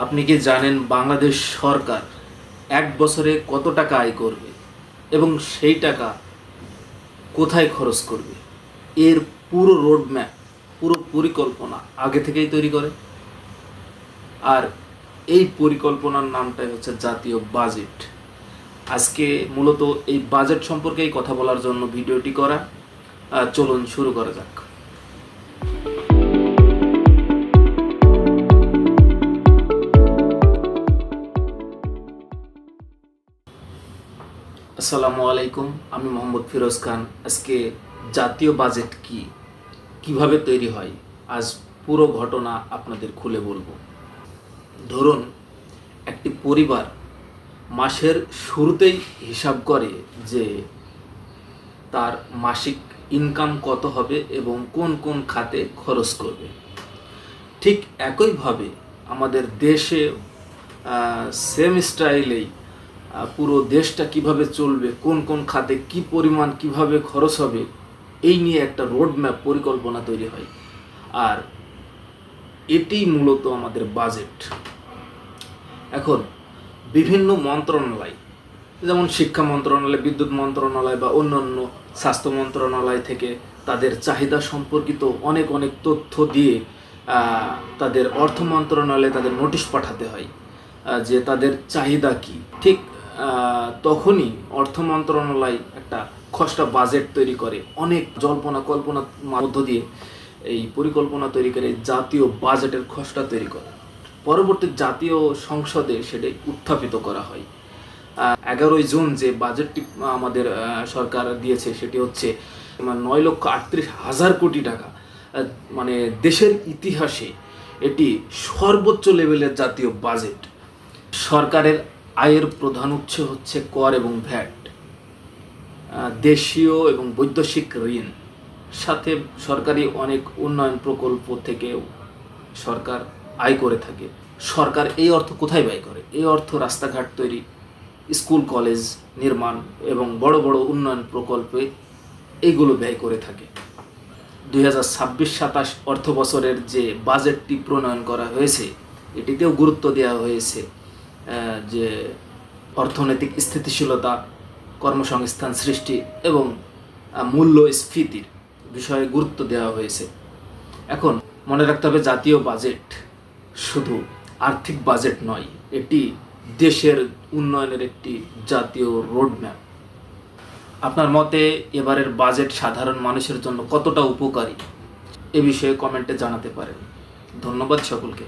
আপনি কি জানেন বাংলাদেশ সরকার এক বছরে কত টাকা আয় করবে এবং সেই টাকা কোথায় খরচ করবে? এর পুরো রোডম্যাপ, পুরো পরিকল্পনা আগে থেকেই তৈরি করে। আর এই পরিকল্পনার নামটাই হচ্ছে জাতীয় বাজেট। আজকে মূলত এই বাজেট সম্পর্কেই কথা বলার জন্য ভিডিওটি করা। চলুন শুরু করা যাক। আসসালামু আলাইকুম, আমি মোহাম্মদ ফিরোজ খান। আজকে জাতীয় বাজেট কি, কিভাবে তৈরি হয়, আজ পুরো ঘটনা আপনাদের খুলে বলবো। ধরুন, একটি পরিবার মাসের শুরুতেই হিসাব করে যে তার মাসিক ইনকাম কত হবে এবং কোন কোন খাতে খরচ করবে। ঠিক একইভাবে আমাদের দেশে সেম স্টাইলেই পুরো দেশটা কিভাবে চলবে, কোন কোন খাতে কি পরিমাণ কিভাবে খরচ হবে, এই নিয়ে একটা রোডম্যাপ পরিকল্পনা তৈরি হয়। আর এটি মূলত আমাদের বাজেট। এখন বিভিন্ন মন্ত্রণালয়, যেমন শিক্ষা মন্ত্রণালয়, বিদ্যুৎ মন্ত্রণালয় বা অন্যান্য স্বাস্থ্য মন্ত্রণালয় থেকে তাদের চাহিদা সম্পর্কিত অনেক অনেক তথ্য দিয়ে তাদের অর্থ মন্ত্রণালয়ে তাদের নোটিশ পাঠাতে হয় যে তাদের চাহিদা কি। ঠিক তখনই অর্থ মন্ত্রণালয় একটা খসড়া বাজেট তৈরি করে, অনেক জল্পনা কল্পনার মধ্য দিয়ে এই পরিকল্পনা তৈরি করে জাতীয় বাজেটের খসড়া তৈরি করে। পরবর্তী জাতীয় সংসদে সেটাই উত্থাপিত করা হয়। 11ই জুন যে বাজেটটি আমাদের সরকার দিয়েছে সেটি হচ্ছে 9,38,000 কোটি টাকা। মানে দেশের ইতিহাসে এটি সর্বোচ্চ লেভেলের জাতীয় বাজেট। সরকারের আয়ের প্রধান উৎস হচ্ছে কর এবং ভ্যাট, দেশীয় এবং বৈদেশিক ঋণ, সাথে সরকারি অনেক উন্নয়ন প্রকল্প থেকেও সরকার আয় করে থাকে। সরকার এই অর্থ কোথায় ব্যয় করে? এই অর্থ রাস্তাঘাট তৈরি, স্কুল কলেজ নির্মাণ এবং বড় বড় উন্নয়ন প্রকল্পে এইগুলো ব্যয় করে থাকে। 2026-27 অর্থ বছরের যে বাজেটটি প্রণয়ন করা হয়েছে এটিতেও গুরুত্ব দেওয়া হয়েছে যে অর্থনৈতিক স্থিতিশীলতা, কর্মসংস্থান সৃষ্টি এবং মূল্যস্ফীতির বিষয়ে গুরুত্ব দেওয়া হয়েছে। এখন মনে রাখতে হবে, জাতীয় বাজেট শুধু আর্থিক বাজেট নয়, এটি দেশের উন্নয়নের একটি জাতীয় রোডম্যাপ। আপনার মতে এবারের বাজেট সাধারণ মানুষের জন্য কতটা উপকারী, এ বিষয়ে কমেন্টে জানাতে পারেন। ধন্যবাদ সকলকে।